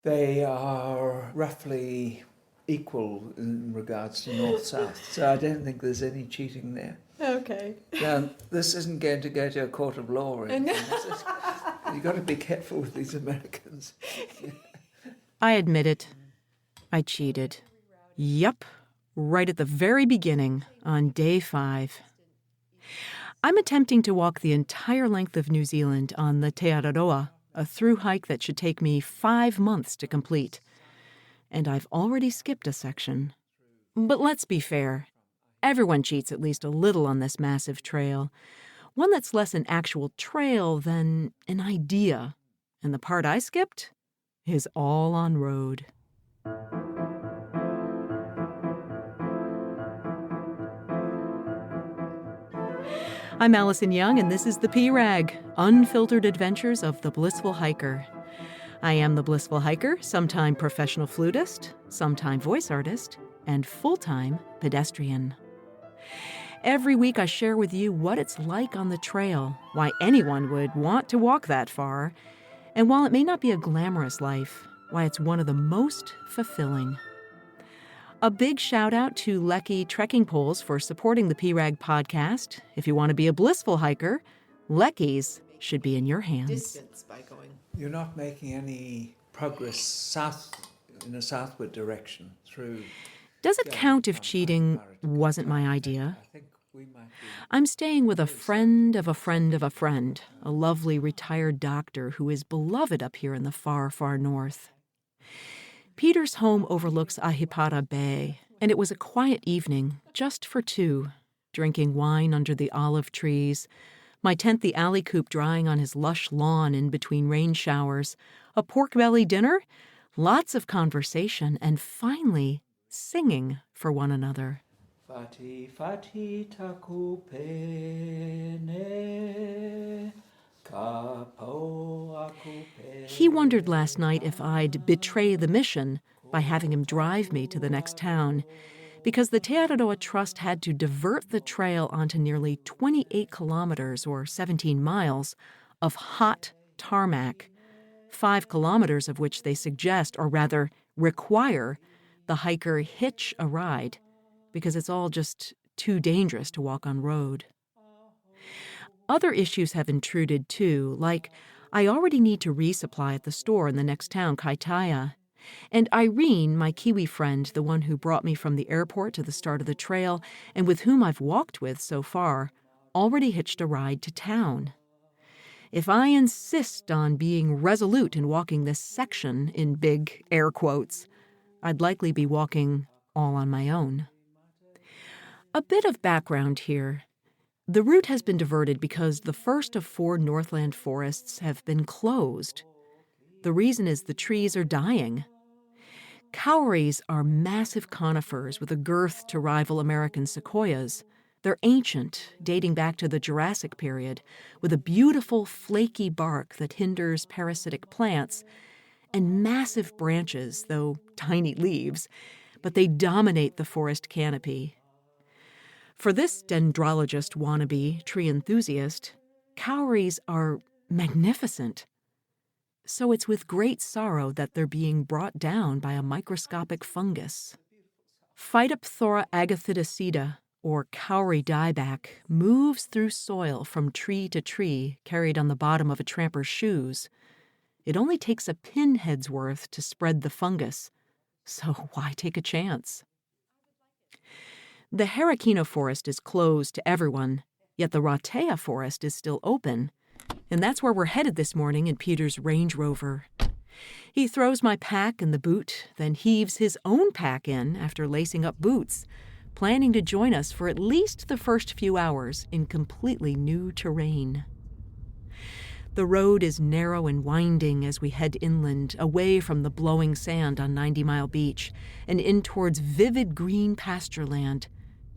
They are roughly equal in regards to north-south, so I don't think there's any cheating there. Okay. Now, this isn't going to go to a court of law or anything, is it? You've got to be careful with these Americans. I admit it. I cheated. Yup, right at the very beginning, on day 5. I'm attempting to walk the entire length of New Zealand on the Te Araroa, a through hike that should take me 5 months to complete. And I've already skipped a section. But let's be fair. Everyone cheats at least a little on this massive trail. One that's less an actual trail than an idea. And the part I skipped is all on road. I'm Allison Young, and this is the P-Rag, Unfiltered Adventures of the Blissful Hiker. I am the Blissful Hiker, sometime professional flutist, sometime voice artist, and full-time pedestrian. Every week I share with you what it's like on the trail, why anyone would want to walk that far, and while it may not be a glamorous life, why it's one of the most fulfilling. A big shout out to Lecky Trekking Poles for supporting the P-Rag podcast. If you want to be a blissful hiker, Lecky's should be in your hands. Distance by going. You're not making any progress south in a southward direction through. Does it count if cheating wasn't my idea? I think we might be. I'm staying with a friend of a friend of a friend, a lovely retired doctor who is beloved up here in the far, far north. Peter's home overlooks Ahipara Bay, and it was a quiet evening, just for two, drinking wine under the olive trees, my tent the alley coop drying on his lush lawn in between rain showers, a pork belly dinner, lots of conversation, and finally, singing for one another. Fati fati taku pene, kapo aku pene. He wondered last night if I'd betray the mission by having him drive me to the next town, because the Te Araroa Trust had to divert the trail onto nearly 28 kilometers or 17 miles of hot tarmac, 5 kilometers of which they suggest, or rather require, the hiker hitch a ride, because it's all just too dangerous to walk on road. Other issues have intruded, too, like I already need to resupply at the store in the next town, Kaitaia. And Irene, my Kiwi friend, the one who brought me from the airport to the start of the trail and with whom I've walked with so far, already hitched a ride to town. If I insist on being resolute in walking this section, in big air quotes, I'd likely be walking all on my own. A bit of background here. The route has been diverted because the first of 4 Northland forests have been closed. The reason is the trees are dying. Kauris are massive conifers with a girth to rival American sequoias. They're ancient, dating back to the Jurassic period, with a beautiful flaky bark that hinders parasitic plants, and massive branches, though tiny leaves, but they dominate the forest canopy. For this dendrologist wannabe tree enthusiast, Kauris are magnificent. So it's with great sorrow that they're being brought down by a microscopic fungus. Phytophthora agathidacida, or Kauri dieback, moves through soil from tree to tree carried on the bottom of a tramper's shoes. It only takes a pinhead's worth to spread the fungus, so why take a chance? The Harakino forest is closed to everyone, yet the raetea forest is still open, and that's where we're headed this morning in Peter's Range Rover. He throws my pack in the boot, then heaves his own pack in after lacing up boots, planning to join us for at least the first few hours in completely new terrain. The road is narrow and winding as we head inland, away from the blowing sand on 90 Mile Beach, and in towards vivid green pasture land,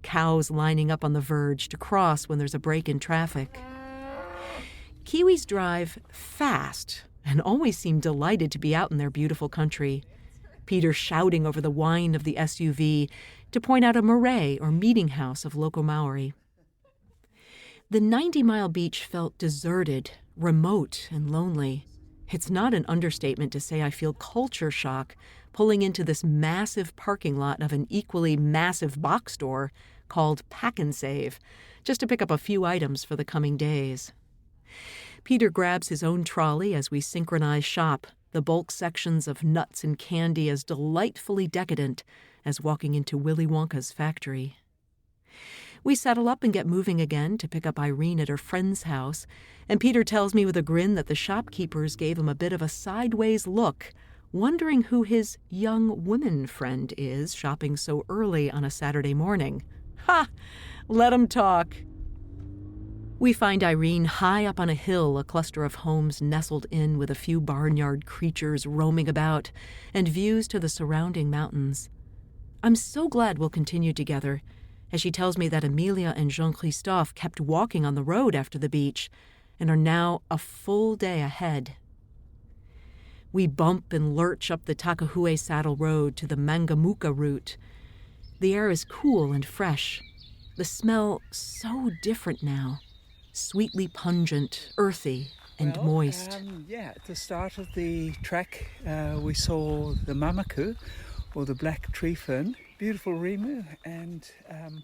cows lining up on the verge to cross when there's a break in traffic. Kiwis drive fast and always seem delighted to be out in their beautiful country. Peter shouting over the whine of the SUV to point out a marae or meeting house of local Maori. The 90 Mile Beach felt deserted, remote, and lonely. It's not an understatement to say I feel culture shock pulling into this massive parking lot of an equally massive box store called Pak'nSav, just to pick up a few items for the coming days. Peter grabs his own trolley as we synchronize shop, the bulk sections of nuts and candy as delightfully decadent as walking into Willy Wonka's factory. We settle up and get moving again to pick up Irene at her friend's house, and Peter tells me with a grin that the shopkeepers gave him a bit of a sideways look, wondering who his young woman friend is shopping so early on a Saturday morning. Ha! Let 'em talk. We find Irene high up on a hill, a cluster of homes nestled in with a few barnyard creatures roaming about, and views to the surrounding mountains. I'm so glad we'll continue together, as she tells me that Amelia and Jean-Christophe kept walking on the road after the beach and are now a full day ahead. We bump and lurch up the Takahue Saddle Road to the Mangamuka Route. The air is cool and fresh. The smell so different now. Sweetly pungent, earthy, and moist. At the start of the trek, we saw the mamaku, or the black tree fern, beautiful rimu, and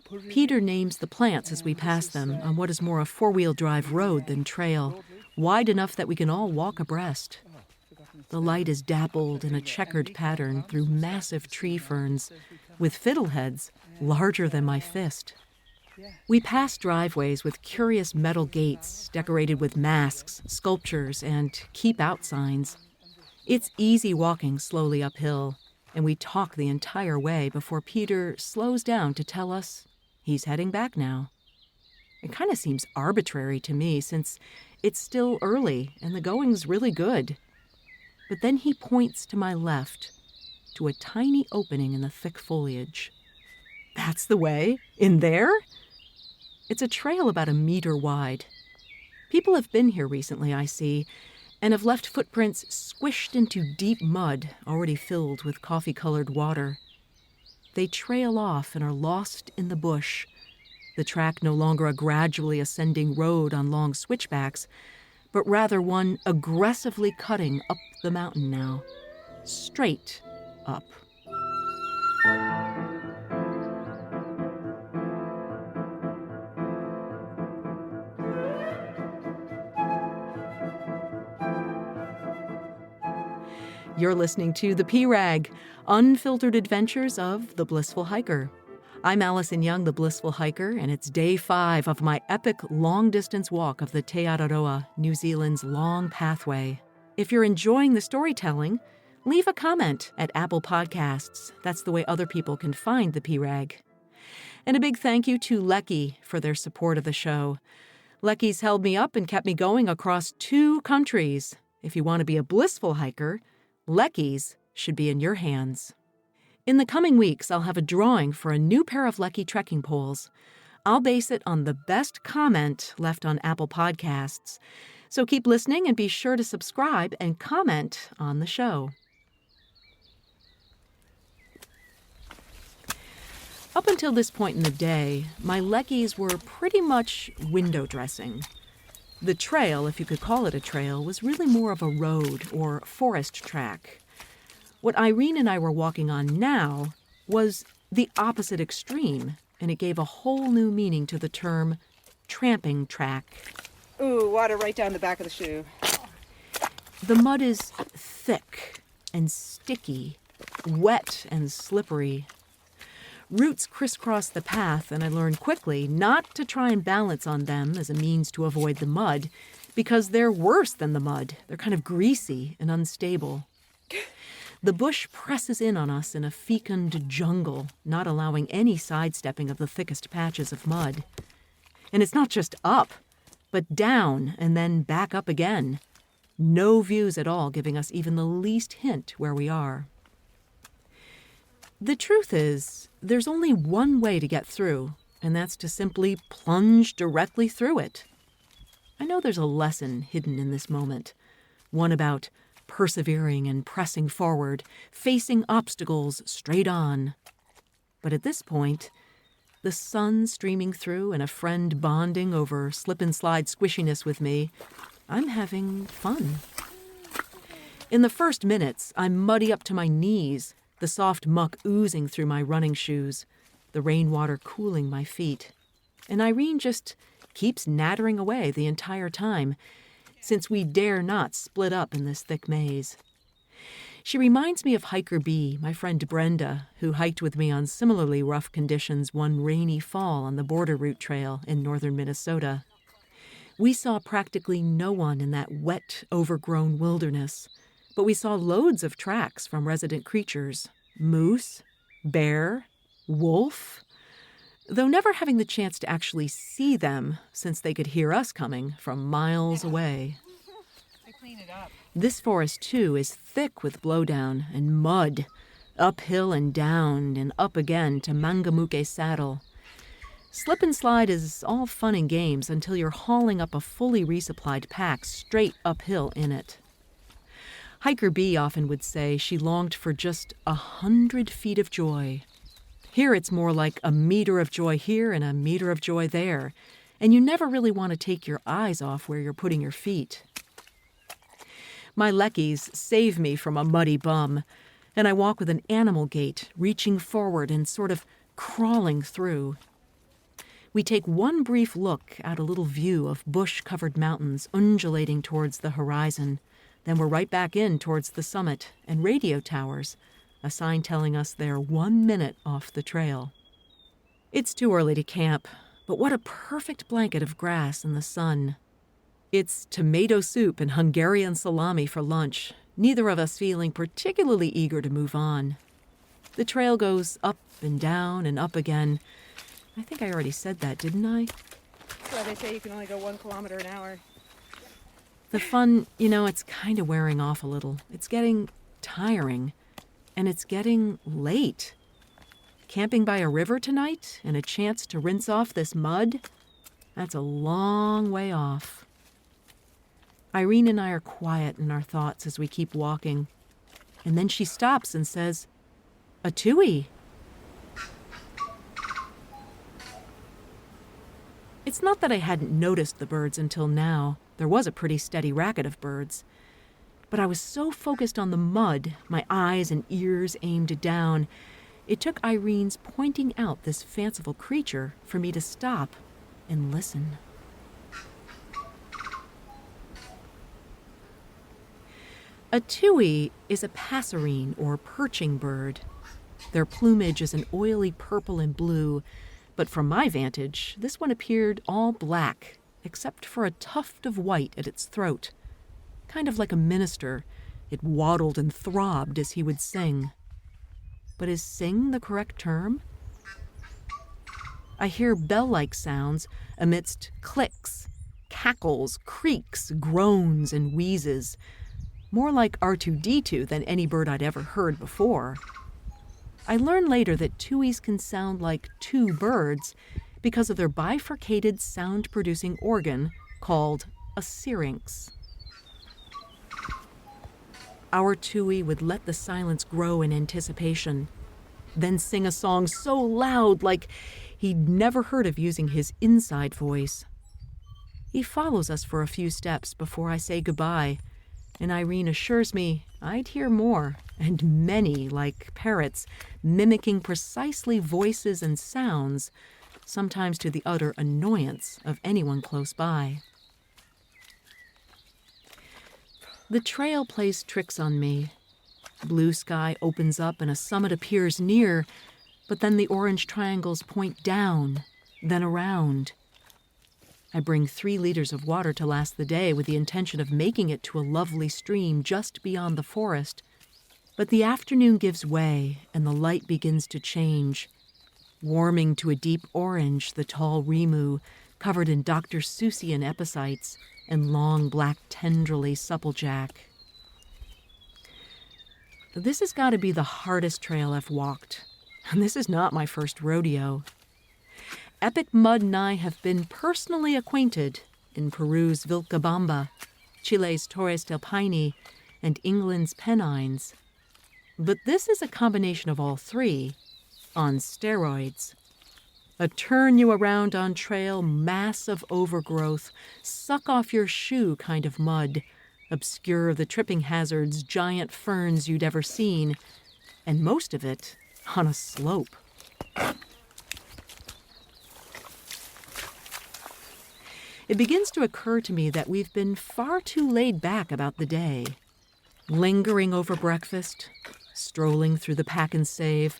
puri. Peter names the plants as we pass them on what is more a four-wheel drive road than trail, wide enough that we can all walk abreast. The light is dappled in a checkered pattern through massive tree ferns, with fiddleheads larger than my fist. We pass driveways with curious metal gates decorated with masks, sculptures, and keep out signs. It's easy walking slowly uphill, and we talk the entire way before Peter slows down to tell us he's heading back now. It kind of seems arbitrary to me since it's still early and the going's really good. But then he points to my left, to a tiny opening in the thick foliage. That's the way? In there? It's a trail about 1 meter wide. People have been here recently, I see, and have left footprints squished into deep mud already filled with coffee-colored water. They trail off and are lost in the bush, the track no longer a gradually ascending road on long switchbacks, but rather one aggressively cutting up the mountain now, straight up. You're listening to The P-Rag, Unfiltered Adventures of the Blissful Hiker. I'm Allison Young, the Blissful Hiker, and it's day 5 of my epic long-distance walk of the Te Araroa, New Zealand's long pathway. If you're enjoying the storytelling, leave a comment at Apple Podcasts. That's the way other people can find The P-Rag. And a big thank you to Lecky for their support of the show. Lecky's held me up and kept me going across 2 countries. If you want to be a blissful hiker, Lecky's should be in your hands. In the coming weeks, I'll have a drawing for a new pair of Lecky trekking poles. I'll base it on the best comment left on Apple Podcasts. So keep listening and be sure to subscribe and comment on the show. Up until this point in the day, my Leckies were pretty much window dressing. The trail, if you could call it a trail, was really more of a road or forest track. What Irene and I were walking on now was the opposite extreme, and it gave a whole new meaning to the term tramping track. Ooh, water right down the back of the shoe. The mud is thick and sticky, wet and slippery. Roots crisscross the path, and I learned quickly not to try and balance on them as a means to avoid the mud, because they're worse than the mud. They're kind of greasy and unstable. The bush presses in on us in a fecund jungle, not allowing any sidestepping of the thickest patches of mud. And it's not just up, but down and then back up again. No views at all giving us even the least hint where we are. The truth is, there's only one way to get through, and that's to simply plunge directly through it. I know there's a lesson hidden in this moment, one about persevering and pressing forward, facing obstacles straight on. But at this point, the sun streaming through and a friend bonding over slip-and-slide squishiness with me, I'm having fun. In the first minutes, I'm muddy up to my knees, the soft muck oozing through my running shoes, the rainwater cooling my feet. And Irene just keeps nattering away the entire time, since we dare not split up in this thick maze. She reminds me of Hiker B, my friend Brenda, who hiked with me on similarly rough conditions one rainy fall on the Border Route Trail in northern Minnesota. We saw practically no one in that wet, overgrown wilderness, but we saw loads of tracks from resident creatures: moose, bear, wolf, though never having the chance to actually see them since they could hear us coming from miles away. I clean it up. This forest, too, is thick with blowdown and mud, uphill and down and up again to Mangamuka Saddle. Slip and slide is all fun and games until you're hauling up a fully resupplied pack straight uphill in it. Hiker B often would say she longed for just 100 feet of joy. Here it's more like a meter of joy here and a meter of joy there, and you never really want to take your eyes off where you're putting your feet. My leckies save me from a muddy bum, and I walk with an animal gait, reaching forward and sort of crawling through. We take one brief look at a little view of bush-covered mountains undulating towards the horizon. Then we're right back in towards the summit and radio towers, a sign telling us they're 1 minute off the trail. It's too early to camp, but what a perfect blanket of grass in the sun. It's tomato soup and Hungarian salami for lunch, neither of us feeling particularly eager to move on. The trail goes up and down and up again. I think I already said that, didn't I? So they say you can only go 1 kilometer an hour. The fun, it's kind of wearing off a little. It's getting tiring, and it's getting late. Camping by a river tonight and a chance to rinse off this mud? That's a long way off. Irene and I are quiet in our thoughts as we keep walking, and then she stops and says, "A tui." It's not that I hadn't noticed the birds until now. There was a pretty steady racket of birds. But I was so focused on the mud, my eyes and ears aimed down, it took Irene's pointing out this fanciful creature for me to stop and listen. A tui is a passerine or perching bird. Their plumage is an oily purple and blue, but from my vantage, this one appeared all black, except for a tuft of white at its throat. Kind of like a minister, it waddled and throbbed as he would sing. But is sing the correct term? I hear bell-like sounds amidst clicks, cackles, creaks, groans, and wheezes. More like R2-D2 than any bird I'd ever heard before. I learned later that tuis can sound like two birds because of their bifurcated sound-producing organ called a syrinx. Our tui would let the silence grow in anticipation, then sing a song so loud like he'd never heard of using his inside voice. He follows us for a few steps before I say goodbye, and Irene assures me I'd hear more, and many, like parrots, mimicking precisely voices and sounds, sometimes to the utter annoyance of anyone close by. The trail plays tricks on me. Blue sky opens up and a summit appears near, but then the orange triangles point down, then around. I bring 3 liters of water to last the day with the intention of making it to a lovely stream just beyond the forest. But the afternoon gives way and the light begins to change, warming to a deep orange the tall rimu, covered in Dr. Seussian epiphytes and long black tendrily supplejack. This has got to be the hardest trail I've walked, and this is not my first rodeo. Epic Mud and I have been personally acquainted in Peru's Vilcabamba, Chile's Torres del Paine, and England's Pennines. But this is a combination of all 3, on steroids. A turn-you-around on trail mass of overgrowth, suck-off-your-shoe kind of mud, obscure the tripping hazards, giant ferns you'd ever seen, and most of it on a slope. It begins to occur to me that we've been far too laid back about the day. Lingering over breakfast, strolling through the Pak'nSav,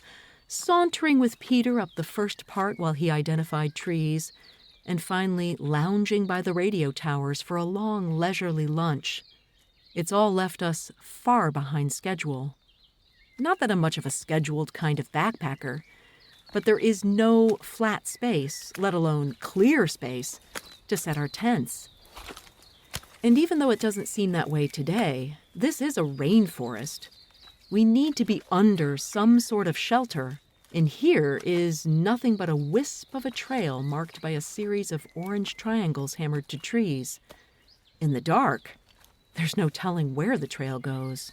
sauntering with Peter up the first part while he identified trees, and finally lounging by the radio towers for a long, leisurely lunch. It's all left us far behind schedule. Not that I'm much of a scheduled kind of backpacker, but there is no flat space, let alone clear space, to set our tents. And even though it doesn't seem that way today, this is a rainforest. We need to be under some sort of shelter, and here is nothing but a wisp of a trail marked by a series of orange triangles hammered to trees. In the dark, there's no telling where the trail goes.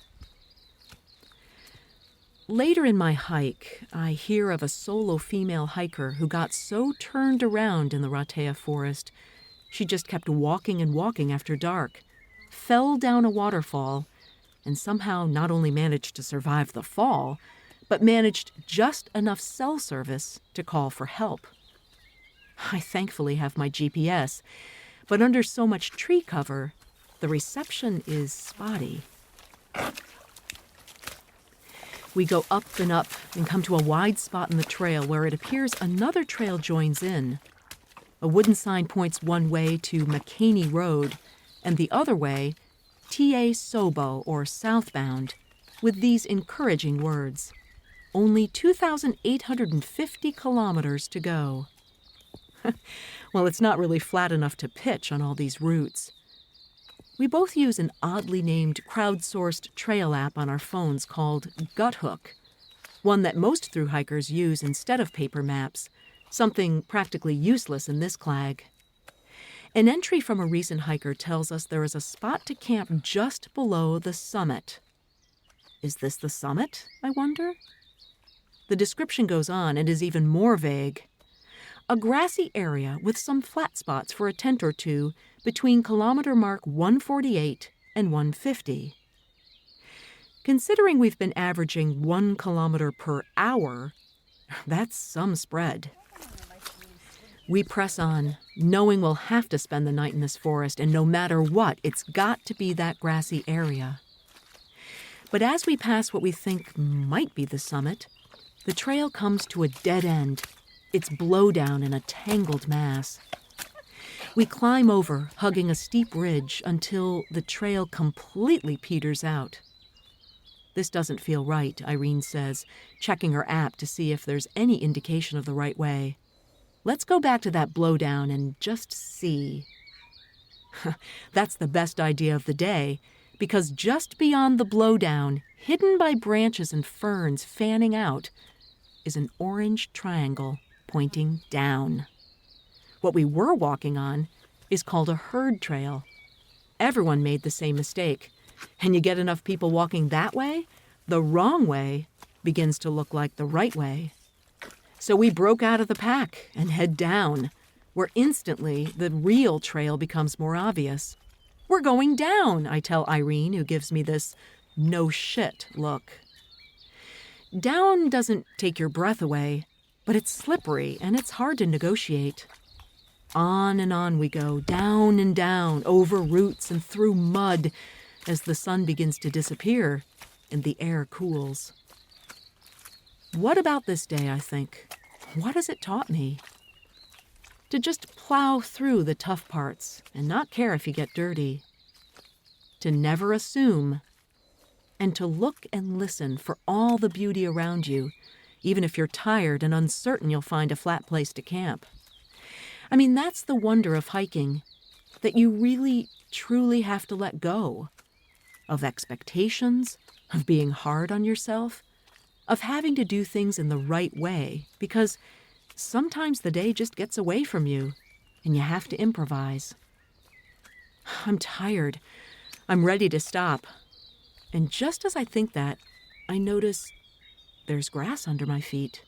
Later in my hike, I hear of a solo female hiker who got so turned around in the raetea forest, she just kept walking and walking after dark, fell down a waterfall, and somehow not only managed to survive the fall, but managed just enough cell service to call for help. I thankfully have my GPS, but under so much tree cover, the reception is spotty. We go up and come to a wide spot in the trail where it appears another trail joins in. A wooden sign points one way to Mangamuka Road, and the other way, Te Sobo, or southbound, with these encouraging words: only 2,850 kilometers to go. Well, it's not really flat enough to pitch on all these routes. We both use an oddly named crowdsourced trail app on our phones called Guthook, one that most thru hikers use instead of paper maps, something practically useless in this clag. An entry from a recent hiker tells us there is a spot to camp just below the summit. Is this the summit, I wonder? The description goes on and is even more vague. A grassy area with some flat spots for a tent or two between kilometer mark 148 and 150. Considering we've been averaging 1 kilometer per hour, that's some spread. We press on, knowing we'll have to spend the night in this forest, and no matter what, it's got to be that grassy area. But as we pass what we think might be the summit, the trail comes to a dead end. It's blowdown in a tangled mass. We climb over, hugging a steep ridge, until the trail completely peters out. This doesn't feel right, Irene says, checking her app to see if there's any indication of the right way. Let's go back to that blowdown and just see. That's the best idea of the day, because just beyond the blowdown, hidden by branches and ferns fanning out, is an orange triangle pointing down. What we were walking on is called a herd trail. Everyone made the same mistake, and you get enough people walking that way, the wrong way begins to look like the right way. So we broke out of the pack and head down, where instantly the real trail becomes more obvious. We're going down, I tell Irene, who gives me this no shit look. Down doesn't take your breath away, but it's slippery and it's hard to negotiate. On and on we go, down and down, over roots and through mud, as the sun begins to disappear and the air cools. What about this day, I think? What has it taught me? To just plow through the tough parts and not care if you get dirty. To never assume, and to look and listen for all the beauty around you, even if you're tired and uncertain you'll find a flat place to camp. I mean, that's the wonder of hiking, that you really, truly have to let go of expectations, of being hard on yourself, of having to do things in the right way, because sometimes the day just gets away from you, and you have to improvise. I'm tired. I'm ready to stop. And just as I think that, I notice there's grass under my feet.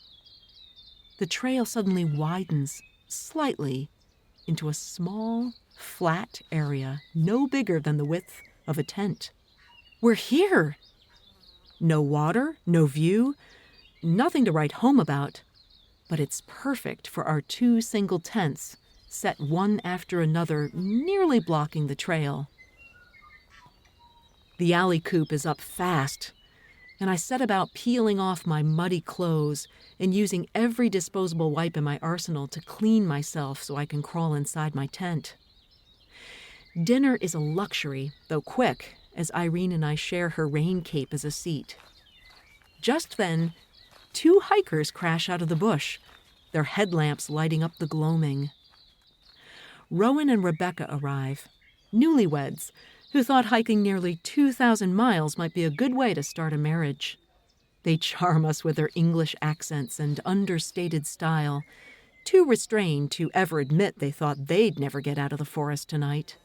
The trail suddenly widens slightly into a small, flat area, no bigger than the width of a tent. We're here! No water, no view, nothing to write home about, but it's perfect for our 2 single tents, set one after another, nearly blocking the trail. The alley coop is up fast, and I set about peeling off my muddy clothes and using every disposable wipe in my arsenal to clean myself so I can crawl inside my tent. Dinner is a luxury, though quick, as Irene and I share her rain cape as a seat. Just then, 2 hikers crash out of the bush, their headlamps lighting up the gloaming. Rowan and Rebecca arrive, newlyweds, who thought hiking nearly 2,000 miles might be a good way to start a marriage. They charm us with their English accents and understated style, too restrained to ever admit they thought they'd never get out of the forest tonight.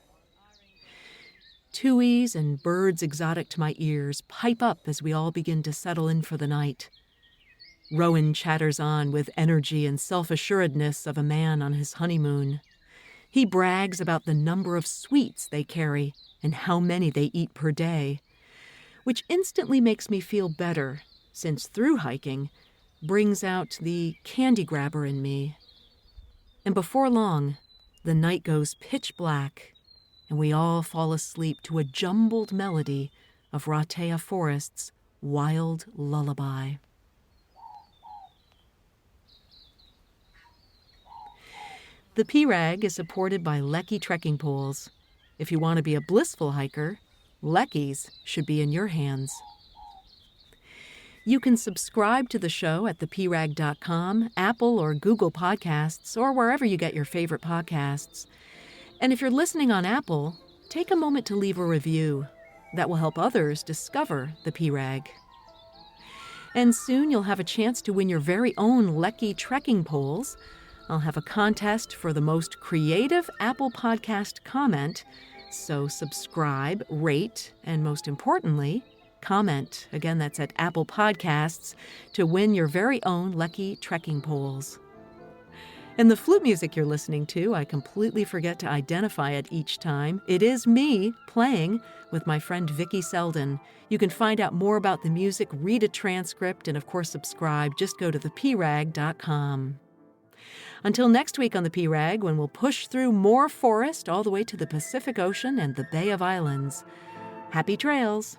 Tuis and birds exotic to my ears pipe up as we all begin to settle in for the night. Rowan chatters on with energy and self-assuredness of a man on his honeymoon. He brags about the number of sweets they carry and how many they eat per day, which instantly makes me feel better, since through hiking brings out the candy grabber in me. And before long, the night goes pitch black, and we all fall asleep to a jumbled melody of raetea forest's wild lullaby. The P-Rag is supported by Lecky trekking poles. If you want to be a blissful hiker, Lecky's should be in your hands. You can subscribe to the show at thepirag.com, Apple or Google Podcasts, or wherever you get your favorite podcasts. And if you're listening on Apple, take a moment to leave a review. That will help others discover the P-Rag. And soon you'll have a chance to win your very own Lecky trekking poles. I'll have a contest for the most creative Apple Podcast comment, so subscribe, rate, and most importantly, comment. Again, that's at Apple Podcasts to win your very own Lecky trekking poles. And the flute music you're listening to, I completely forget to identify it each time. It is me playing with my friend Vicky Selden. You can find out more about the music, read a transcript, and of course subscribe. Just go to thepirag.com. Until next week on the P-Rag, when we'll push through more forest all the way to the Pacific Ocean and the Bay of Islands. Happy trails!